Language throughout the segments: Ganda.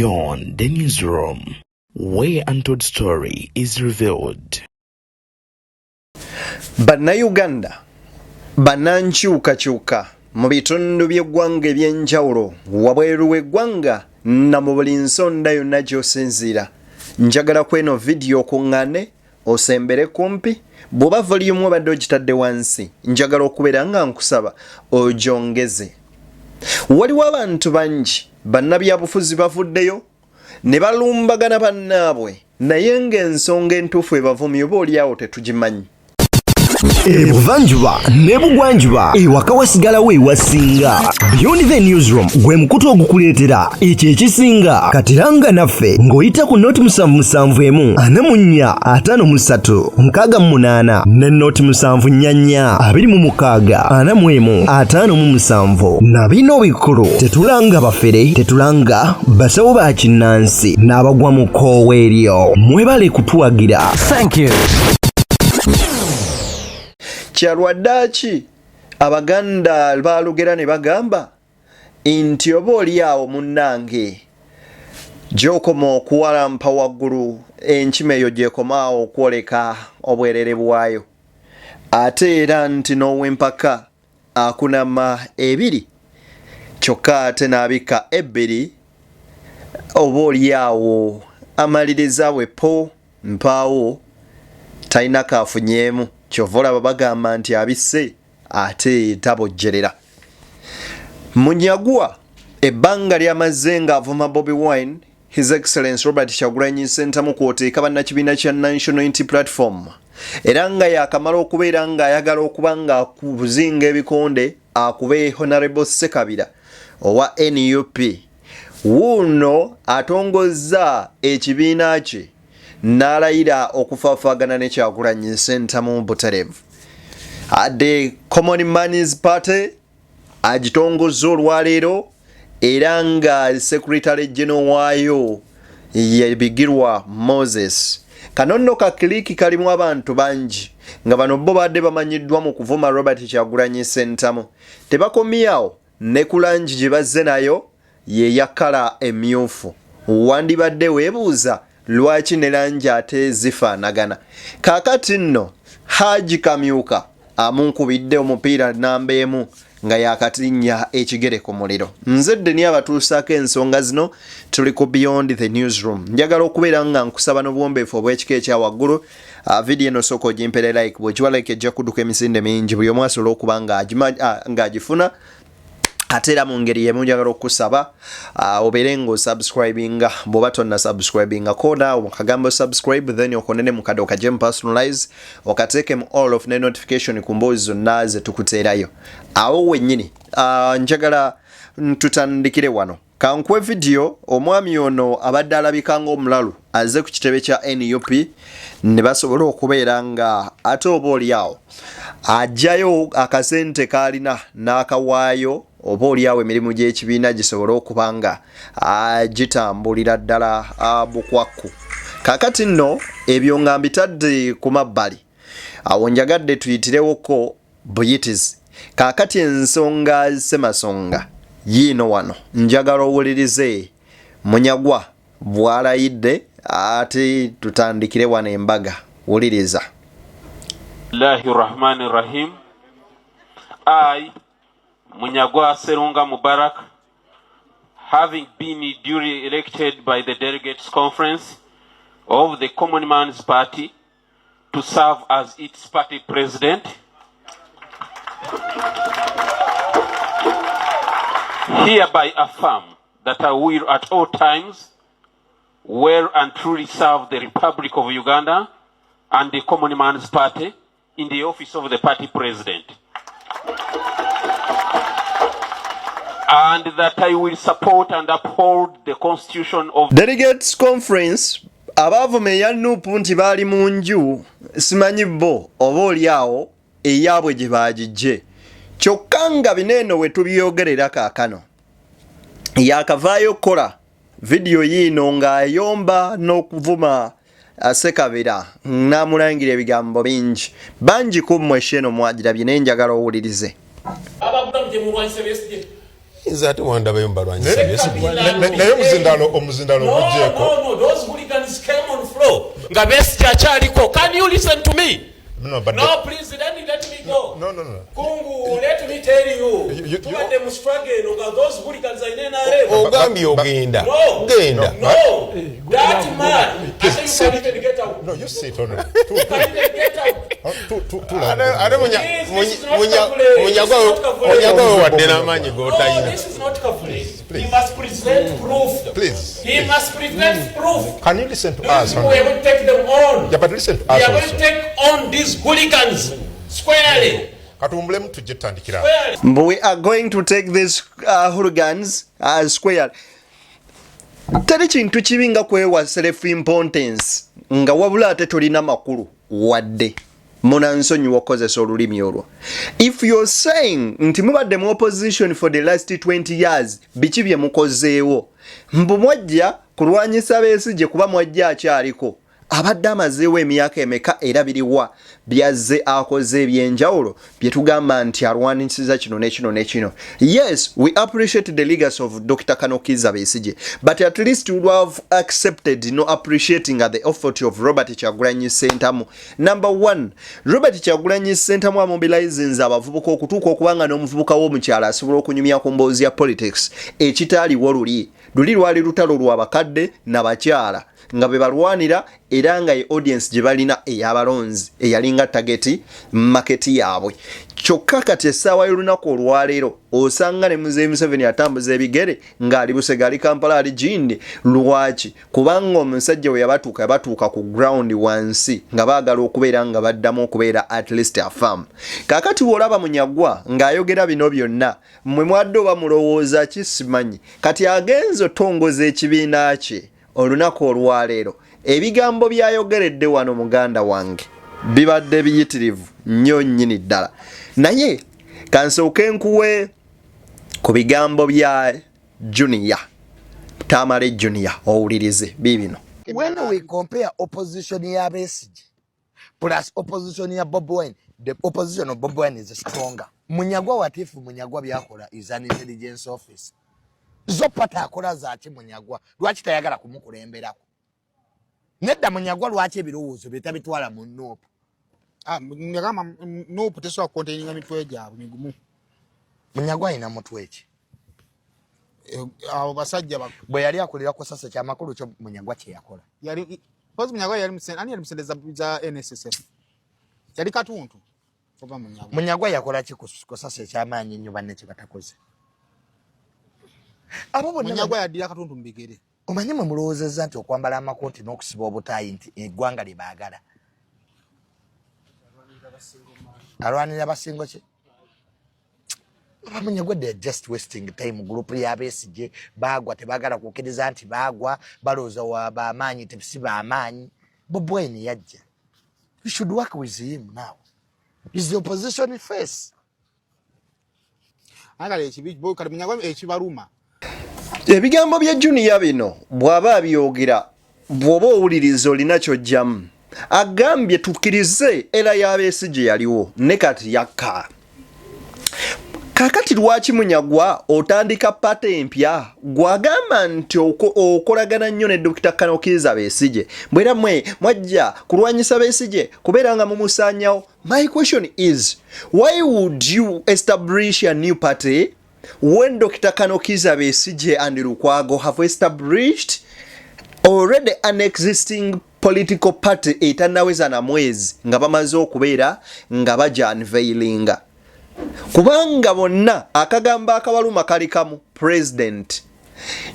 Beyond the newsroom, where untold story is revealed. Bannayuganda bannankyukakyuka mu bitundu by'eggwanga eby'enjawulo wabweru w'eggwanga na mu buli nsonda yonna gy'osinziira. Njagala kweno video okuŋŋaane osembere kumpi bw'oba volume obadde ogitadde wansi njagala okubeera nga nkusaba ogyongeze. Waliwo abantu bangi bannabyabufuzi bavuddeyo ne balumbagana bannaabwe naye ng'ensonga entuufu ebavumye oba oliawo tetugimanyi. Ebuvanjuba nebugwanjuba ewaka wasigalawo ewasinga. Beyond the newsroom gwe mukutu ogukuleetera ekyo ekisinga katiranga naffe ng'oyita ku noti 774 ne noti 744 na bino bikulu tetulanga bafere tetulanga basawo ba kinnansi n'abagwa mu koowa eryo mwebale kutuwagira. Thank you. Kyalwaddaaki Abaganda baalugera ne bagamba nti oba oliawo munnange gy'okoma okuwalampa waggulu enkima eyo gy'ekomaawo okwoleka obwerere bwayo ate era nti n'ow'empaka akunama ebiri kyokka ate n'abika ebbiri oba oliawo amaliriza bwepo mpaawo talina kaafunyeemu kyovola babagamba nti abisse ate tabojjerera. Munyagwa ebbanga lyamaze ng'avuma Bobi Wine, His Excellency Robert Kyagulanyi Ssentamu kw'oteeka bannakibiina kya National Unity Platform era nga yakamala okubeera ng'ayagala okuba ng'akuzinga ebikonde akube Honorable Ssekabira owa NUP. Wuuno atongozza ekibiina kye n'alayira okufaafagana ne Kyagulanyi Ssentamu butereevu. Adde Common Man's Party agitongozza olwaleero era nga Secretary General waayo ye Bigirwa Moses. Kano nno kakiliki kalimu abantu bangi nga bano bo badde bamanyiddwa mu kuvuma Robert Kyagulanyi Ssentamu. Tebakomyawo ne ku langi gye bazze nayo ye ya kala emmyufu. Wandibadde weebuuza lwaki ne langi ate zifaanagana. Kaakati nno Haji Kamyuka amunkubidde omupiira namba emu nga yakatinnya ekigere ku muliro. Nze Deni abatuusaako ensonga zino tuli ku Beyond the Newsroom. Njagala okubeera nga nkusaba n'obuwombeefu obw'ekika ekya waggulu. Video eno sooka ogimpere like bw'ogiwa like ejja kudduka emisinde mingi buli omu asobola okuba ng'agifuna. Ate era mu ngeri yemu njagala okusaba obeere ng'osubscribinga bw'oba tonna subscribinga koona okagambo subscribe then okonene mu kade okagye mu personalize okateeke mu all of ne notification ku mboozi zonna ze tukuteerayo. Awo wennyini njagala tutandikire wano. Kankuwe video omwami ono abadde alabika ng'omulalu azze ku kitebe kya NUP ne basobola okubeera nga ate oba oliawo ajjayo akasente kaalina n'akawaayo oba oliawo emirimu gy'ekibiina gisobola okuba nga gitambulira ddala bukwakku. Kaakati nno ebyo nga mbitadde ku mabbali awo njagadde tuyitirewoko buyitizi. Kaakati ensonga semasonga yiino wano njagala owulirize Munyagwa bw'alayidde ate tutandikire wano embaga. Wuliriza. Bismillahirrahmanirrahim. I, Munyagwa Serunga Mubarak, having been duly elected by the Delegates Conference of the Common Man's Party to serve as its party president, hereby affirm that I will at all times well and truly serve the Republic of Uganda and the Common Man's Party in the office of the party president. And that I will support and uphold the constitution of Delegates Conference. Abavuma eya Nuupu nti baali mu nju simanyi bo oba oliawo eyaabwe gye baagijje. Kyokka nga bineeno we tubyogerera kaakano yakavaayo kola video yiino ng'ayomba n'okuvuma Ssekabira n'amulangira ebigambo bingi bangi ku mmwe sheno mwagirabye naye njagala owulirize. ate wanda bayomba lwanyi naye omuzindalo gujeko no those hooligans came on floor nga Besigye akyaliko. Can you listen to me? No, please let me go. No. Kungu, let me tell you. Tubadde mu struggle nga those hooligans are in NRM. Ogambye ogenda. Genda. No. That man. I say you can't even get out. No, you sit on it. You can't even get out. Munyagwa wadde n'amaanyi g'otayina. No, this is not kafule. He must present proof. Please. He must present proof. Can you listen to us? We are going to take them on. Yeah, but listen to us. We are going to take on these hooligans squarely. We are going to take these hooligans square. Teri kintu kibi nga kwewa self importance nga wabula ate tolina makulu wadde munansonyi wakozesa olulimi olwo. If you're saying nti mubadde mu opposition for the last 20 years biki bye mukozeewo mbu mwajja kulwanyisa Besigye kuba mwajja akyaliko abadde amazeewo emyaka emeka era biriwa byazze akoze ebyenjawulo bye tugamba nti alwanisiza kino nekino. Yes, we appreciate the legacy of Dr. Kanokiza Besigye, but at least we have accepted appreciating the effort of Robert Kyagulanyi Ssentamu. Number one, Robert Kyagulanyi Ssentamu amobilizing abavubuka okutuuka okubanga n'omuvubuka w'omukyala asobola okunyumya ku mboozi ya politics ekitaaliwo luli lwali lutalo lw'abakadde n'abakyala nga be balwanira era nga audience gye balina ey'abalonzi eyalinga target market yaabwe. Kyokka kati essaawa y'olunaku olwaleero osanga ne Muzeeyi Museveni atambuza ebigere ng'ali Busega ali Kampala ali Gindi. Lwaki? Kubanga omusajja we yabatuuka ku ground wansi nga baagala okubeera nga baddamu okubeera at least a farm. Kaakati bw'olaba Munyagwa ng'ayogera bino byonna mmwe mwadde oba mulowooza ki simanyi. Kati agenza otongoza ekibiina kye olunaku olwaleero ebigambo byayogeredde wano muganda wange bibadde biyitirivu nnyo nnyini ddala. Naye kansooke nkuwe ku bigambo bya Junior, Tamale Junior, owulirize bibino. When we compare opposition ya Besigye plus opposition ya Bobi Wine, the opposition of Bobi Wine is stronger. Munyagwa watifu Munyagwa byakola is an intelligence office. Zopata akola zaaki Munyagwa lwaki tayagala kumukulemberako. Nedda Munyagwa lwaki ebirowoozo bitabitwala mu Nuupu. Nyagama Nuupu tesobola kukonteininga mitwe gyabwe migumu. Munyagwa alina mutwe ki? Abo basajja bwe yali akolera ku sasa kyamakulu kyo Munyagwa kye yakola. Pozi Munyagwa yali musendeza za NSSF. Yali katuntu. Munyagwa yakola ki ku sasa ekyamaanyi nnyo banne kye batakoze. Munyagwa yaddira katuntu mu bigere. Omanyi mwe mulowoozezza nti okwambala amakooti n'okusiba obutaayi nti eggwanga libaagala. Alwanira basingo ki? Munyagwa they are just wasting time. Group ya Besigye bagwa tebaagala kukkiriza nti bagwa balowooza wa b'amaanyi si b'amaanyi. Bobi Wine yajja. You should work with him now. He's the opposition face. Agala ekibibo kali Munyagwa ekibaluma. Ebigambo bya Junior bino bw'aba abyogera bw'oba owuliriza olina ky'ojjamu. Agambye tukkirize era ya Besigye yaliwo ne kati yakka. Kakati lwaki Munyagwa otandika pate empya gwagamba nti okolagana nnyo ne Dr. Kanokiza Besigye bwera mwajja kulwanyisa Besigye kubeera nga mumusaanyawo. My question is, why would you establish a new party when Dr. Kanokiza Besigye and Lukwago have established already an existing political party etanaweza na mwezi nga bamaze okubeera nga baja unveilinga? Kubanga bonna akagamba akabaluma kali kamu president.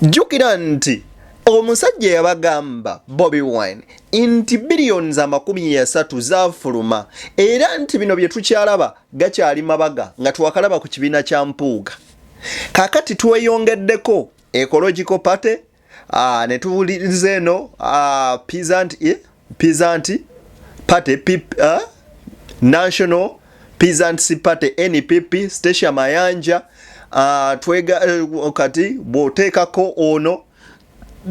Jjukira nti omusajja yabagamba Bobi Wine inti billions 30 zaafuluma era nti bino bye tukyalaba gakyali mabaga nga twakalaba ku kibiina kya Mpuuga. Kakati tweyongeddeko ecological party ne tuwuliriza eno peasant party national Peasants Party NPP Station Mayanja twega kati boteekako ono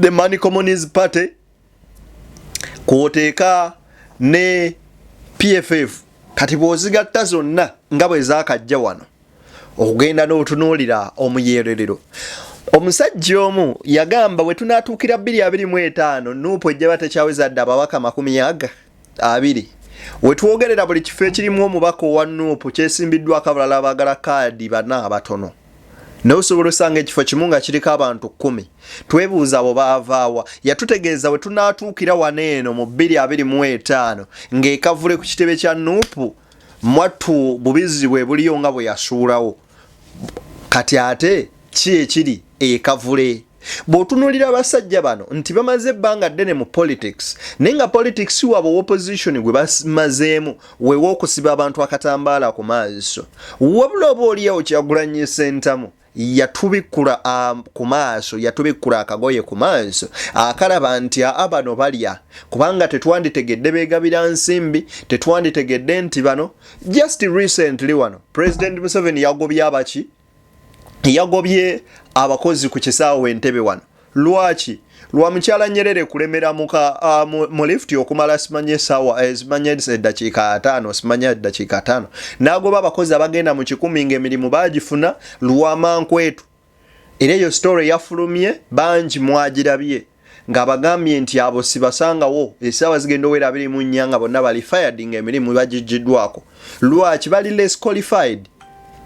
the Money Communist Party kwoteeka ne PFF kati bwozigatta zonna nga bwe zaakajja wano okugenda n'otunuulira omuyererero. Omusajja omu yagamba bwe tunaatuukira 2025 nuupu ejja batekyaweza dda ababaka 20. We twogerera buli kifo ekirimu omubaka owa nuupu kyesimbiddwako abalala abaagala kaadi bana abatono. N'osobola osanga ekifo kimu nga kiriko abantu 10. Twebuuza abo baavaawa. Yatutegeeza bwe tunaatuukira wano eno mu 2025 ng'ekavule ku kitebe kya nuupu mwattu bubizi bwe buliyo nga bwe yasuulawo. Kati ate ki ekiri ekavule? Bw'otunuulira abasajja bano nti bamaze ebbanga ddene mu politics, naye nga politics wabwe opposition gwe bamazeemu weewa okusiba abantu akatambaala ku maaso. Wabula oba oliawo Kyagulanyi Ssentamu yatubikkula ku maaso, yatubikkula akagoye ku maaso akalaba nti bano balya, kubanga tetwanditegedde beegabira nsimbi, tetwanditegedde nti bano. Just recently wano President Museveni yagobye abaki? Yagobye abakozi ku kisaawe Entebbe wano. Lwaki? Lwa mukyala Nyerere kulemera mu lift okumala simanye sawa ezimanye eddakiika 5 simanye eddakiika 5. N'agoba abakozi abagenda mu 10 ng'emirimu baagifuna lwa mankwetu. Era eyo story yafulumye bangi mwagirabye ng'abagambye nti abo sibasangawo essaawa zigenda owera 24 nga bonna bali fired ng'emirimu bagigiddwako. Lwaki? Bali less qualified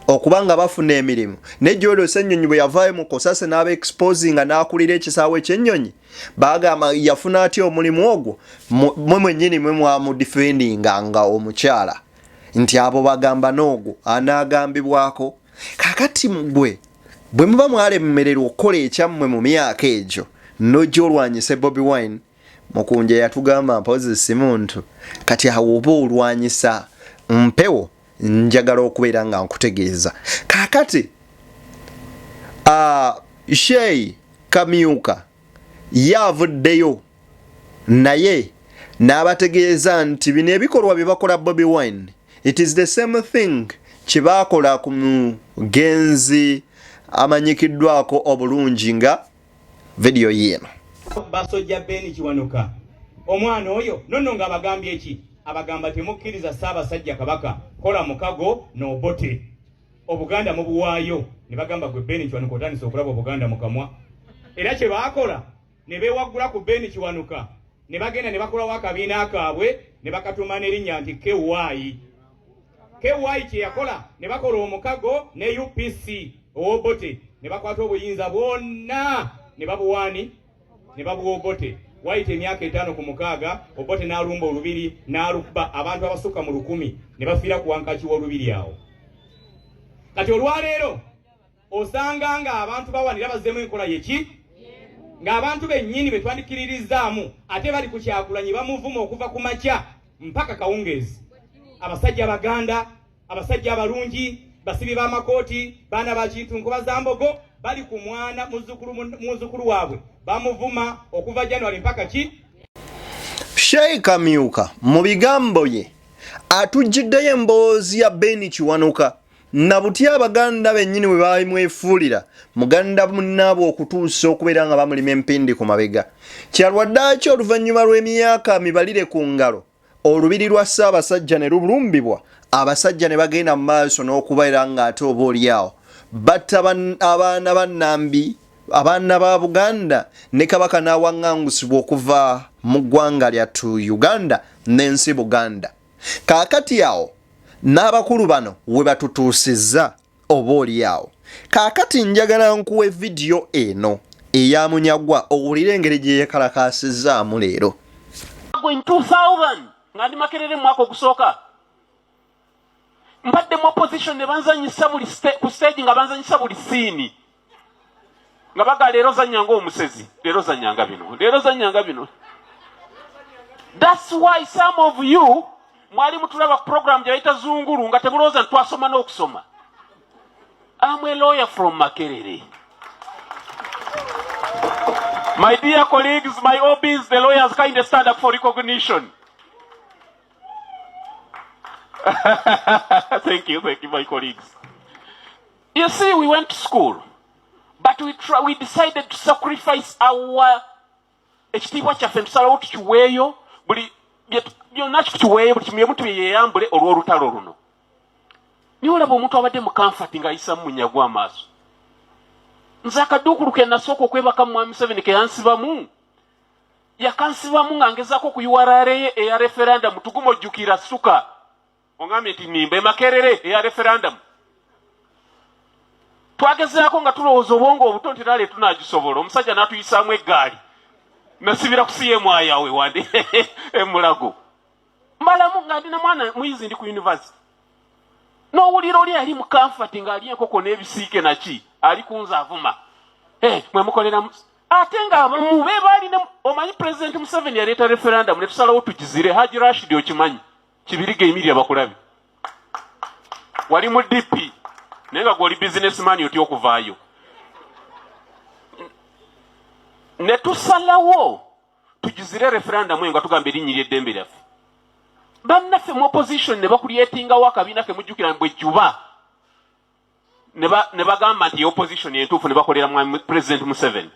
okubanga bafuna emirimu. Ne Jodo Ssennyonyi bwe yavaayo mu Kosase n'aba exposing n'akulira ekisaawe ky'ennyonyi, baagamba yafuna atya omulimu ogwo? Mwe mwennyini mwe mwamudifendinga nga omukyala nti abo bagamba n'ogwo anaagambibwako. Kakati bwe muba mwalemererwa okukola ekyammwe mu myaka egyo n'ojja olwanyise Bobi Wine, Mukunja yatugamba mpozi si muntu, kati awo oba olwanyisa mpewo njagala okubeera nga nkutegeeza. Kakati Sheikh Kamyuka yavuddeyo naye n'abategeeza nti bino ebikolwa bye bakola Bobi Wine, it is the same thing kye baakola ku mugenzi amanyikiddwako obulungi nga video yeno. Basojja Beni Kiwanuka omwana oyo nonno nga abagambye eki? Abagamba temukkiriza Ssaabasajja Kabaka kola mukago n'obote Obuganda mu buwaayo. Ne bagamba gwe Beni Kiwanuka otandise okulaba Obuganda mu kamwa. Era kye baakola ne beewaggula ku Beni Kiwanuka ne bagenda ne bakolawo akabiina kaabwe ne bakatuma n'erinnya nti KY. KY kye yakola ne bakola omukago ne UPC owobote ne bakwata obuyinza bwonna ne babuwaani ne babuwa Obote. Waite emyaka 5 ku 6 Obote n'alumba olubiri n'alukuba abantu abasukka mu 1000 ne bafiira ku wankaki w'olubiri awo. Kati olwaleero osanga nga abantu bawanira bazzeemu enkola yeki ng'abantu bennyini be twandikiririzaamu ate bali ku Kyagulanyi bamuvuma okuva ku makya mpaka kawungeezi. Abasajja Abaganda, abasajja abalungi, basibi b'amakooti, baana ba Kintunkuba Zambogo bali ku mwana muzzukulu waabwe bamuvuma okuva January mpaka ki? Sheikh Kamyuka mu bigambo ye atujjiddeyo emboozi ya Beni Kiwanuka na butya Abaganda bennyini bwe baamwefuulira muganda munnaabwe okutuusa okubeera nga bamulima empindi ku mabega. Kyalwaddaaki oluvannyuma lw'emyaka mibalire ku ngalo olubiri lwa Ssaabasajja ne lulumbibwa, abasajja ne bagenda mu maaso n'okubeera ng'ate oba oliawo batta abaana ba Nambi, abaana ba Buganda ne Kabaka n'awaŋŋangusibwa okuva mu ggwanga lyattu Uganda n'ensi Buganda. Kaakati awo n'abakulu bano we batutuusizza oba oliawo. Kaakati njagala nkuwe vidiyo eno eya Munyagwa owulire engeri gye yeekalakaasizzaamu leero. In 2000 nga ndi Makerere mu mwaka ogusooka mbadde mu opposition ne banzanyisa ku stage nga banzanyisa buli siini nga baga leero zanyanga omusezi, leero zanyanga bino, leero zanyanga bino. That's why some of you mwali mutulaba program gye bayita Zunguru nga temulowooza nti twasoma n'okusoma. I'm a lawyer from Makerere. My dear colleagues, my OBs, the lawyers kind of stand up for recognition. Thank you, my colleagues. You see, we went to school, but we decided to sacrifice our ekitiibwa kyaffe tusalawo tukiweeyo buli byonna tukiweeyo buli kimu tubyeyambule olw'olutalo luno. niwe olaba omuntu abadde mu comfort ng'ayisa Munyagwa amaaso. Nze akaduukulu ke nasooka okwebaka mu Mwami Museveni ke yansibamu. Yakansibamu nga ngezaako ku URL eya referendum tugumojjukira suka. Ongambye nti nimba emakerere eya referendum. Twagezaako nga tulowooza obwongo obuto nti nale tunaagisobola. Omusajja n'atuyisaamu eggaali. Nasibira ku CMI yawe wandi emulago. Malamu nga ndina mwana muyizi ndi ku university. N'owulira oli ali mu comfort ng'ali enkoko n'ebisiike naki ali kunza avuma. Mwe mukolera ate nga abamu be baali ne omanyi President Museveni yaleeta referendum ne tusalawo tukizire. Haji Rashid okimanyi kibirige Emiria bakulabi. Wali mu DP naye nga gw'oli businessman otya okuvaayo. Ne tusalawo tugizire referendum nga tugamba erinnyirira eddembe lyaffe. Bannaffe mu opposition ne bakulyetingawo akabiina ke mujjukira bwe jjuba ne bagamba nti opposition entuufu ne bakolera mu President Museveni.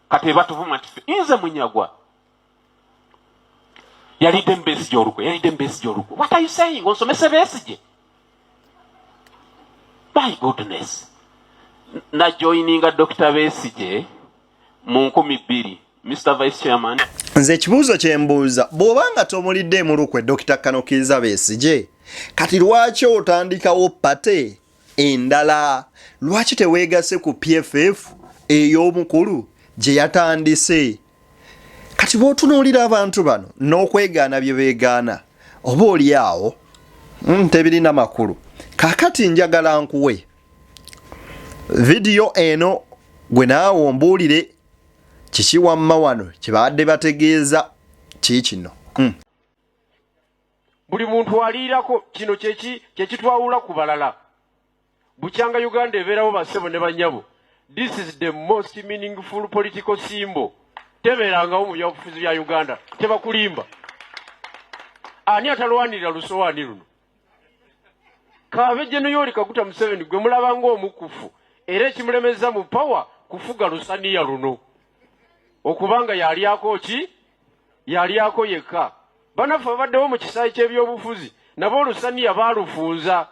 Kati batuvuma nti nze Munyagwa yalidde Besigye olukwe. What are you saying? Onsomese Besigye? My goodness. Na joininga Dr. Besigye mu 2000 Mr. Vice Chairman. Nze ekibuuzo kye mbuuza bw'obanga tomulidde mu lukwe Dr. Kanokiriza Besigye kati lwaki otandikawo pate endala? Lwaki teweegase ku PFF ey'omukulu gye yatandise? Kati bw'otunuulira abantu bano n'okwegaana bye beegaana oba oli awo tebirina makulu. Kaakati njagala nkuwe vidiyo eno gwe naawe ombuulire kiki wamma wano kibadde bategeeza kikino. Buli muntu aliirako kino kyekitwawula ku balala. Bukyanga Uganda ebeerawo bassebo ne bannyabo. This is the most meaningful political symbol. Tebeerangawo mu byobufuzi bya Uganda. Tebakulimba. Ani atalwanirira lusowaani luno? Kabe Jenerali Kaguta Museveni gwe mulaba ng'omukufu era ekimulemeza mu power kufuga lusaniya luno. Okubanga yalyako yekka. Banafu abaddewo mu kisaayi ky'ebyobufuzi nabo olusaniya baalufunza.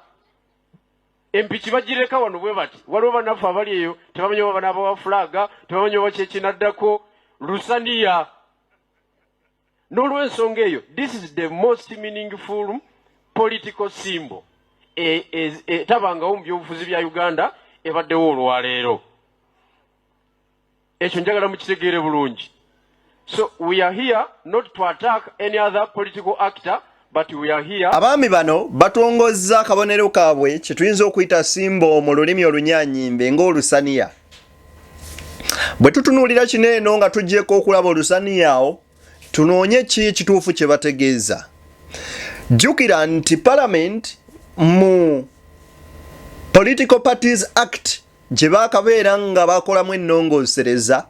Empiki bagireka wano bwe bati. Waliwo banafu abali eyo tebamanyi oba banaaba wa fulaga, tebamanyi oba kyekinaddako lusaniya. N'olw'ensonga eyo, this is the most meaningful political symbol. Tabangawo mu byobufuzi bya Uganda ebaddewo olwaleero. Ekyo njagala mukitegeere bulungi. So we are here not to attack any other political actor, but we are here. Abaami bano batongozza akabonero kaabwe kye tuyinza okuyita simbo mu lulimi olunyaanyimbe ng'olusaniya. Bwe tutunuulira kino eno nga tuggyeko okulaba olusaniya awo, tunoonye ki ekituufu kye bategeeza. Jjukira nti Parliament mu Political Parties Act gye baakabeera nga bakolamu ennongoosereza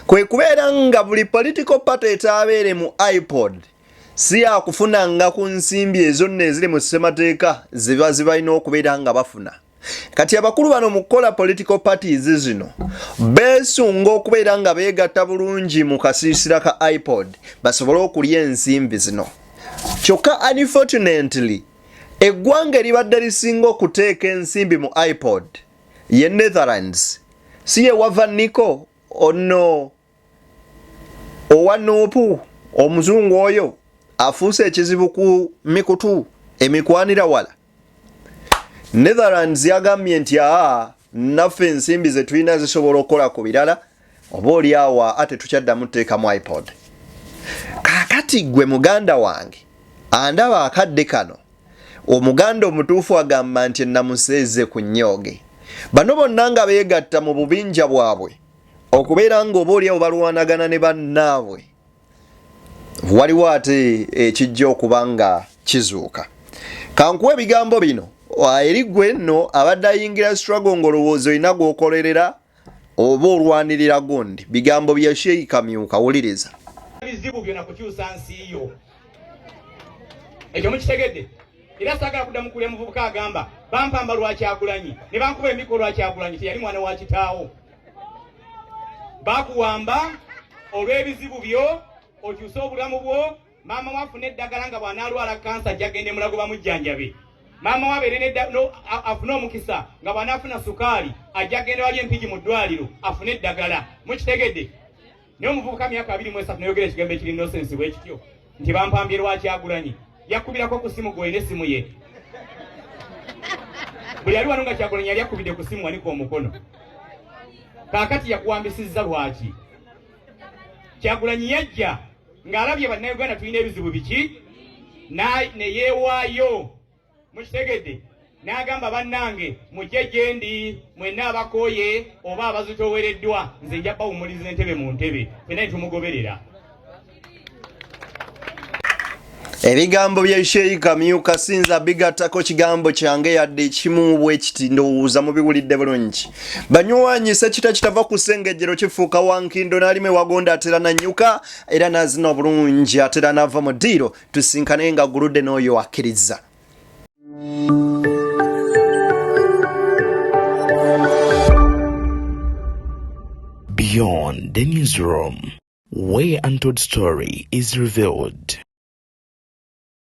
kwe kubeera nga buli political party etaabeere mu iPod si yakufunanga ku nsimbi ezo nno eziri mu ssemateeka ziba zibalina okubeera nga bafuna. Kati abakulu bano mu kukola political parties zino beesunga okubeera nga beegatta bulungi mu kasiisira ka iPod basobole okulya ensimbi zino. Kyokka unfortunately eggwanga eribadde lisinga okuteeka ensimbi mu iPod ye Netherlands. Si ye wava Nico ono owa Nuupu omuzungu oyo afuuse ekizibu ku mikutu emikwanira wala. Netherlands yagambye nti naffe ensimbi ze tulina zisobola okukola ku birala oba oli awo ate tukyaddamu tuteekamu iPod. Kaakati gwe muganda wange andaba akadde kano omuganda omutuufu agamba nti namuseeze ku nnyoge. Bano bonna nga beegatta mu bubinja bwabwe okubeera nga oba oli awo balwanagana ne bannaabwe. Waliwo ate ekijja okuba nga kizuuka. Kankuwa ebigambo bino eri gwe nno abadde ayingira struggle ng'olowooza olina gw'okolerera oba olwanirira gundi. Bigambo bya Sheikh Kamyuka, wuliriza. Ebizibu byonna kukyusa nsi yo. Ekyo mukitegedde. Era saagala kuddamu kulya muvubuka agamba bampamba lwa Kyagulanyi ne bankuba emiko lwa Kyagulanyi teyali mwana wa kitaawo. Bakuwamba olw'ebizibu byo okyusa obulamu bwo. Maama wafuna eddagala nga bw'anaalwala kansa jjagende mulago bamujjanjabe. Mama wabeere afune omukisa nga bw'anaafuna sukaali ajja genda wali empigi mu ddwaliro afune eddagala mukitegedde naye omuvubuka myaka 23 nayogera ekigambo ekiri nosensi bwe kityo nti bampambye lwa Kyagulanyi yakubirako ku simu gwe n'essimu ye buli yali wano nga Kyagulanyi yali akubidde ku simu wanika omukono kaakati yakuwambisizza lwaki Kyagulanyi yajja ng'alabye bannayuganda tulina ebizibu biki ne yeewaayo mukitegedde n'agamba bannange mujje gye ndi mwenna abakooye oba abazitoowereddwa nze nja bawumuliza entebe mu ntebe fenna tumugoberera. Ebigambo bya Sheikh Kamyuka sinza bigattako kigambo kyange yadde ekimu bwe kiti ndowooza mubiwulidde bulungi. Banywanyi sekita kitava ku ssengejjero kifuuka wankindo n'alime wagonda atera nanyuka era n'azina obulungi atera n'ava mu ddiiro tusinkane nga guludde n'oyo akkiriza. Beyond the newsroom, where untold story is revealed.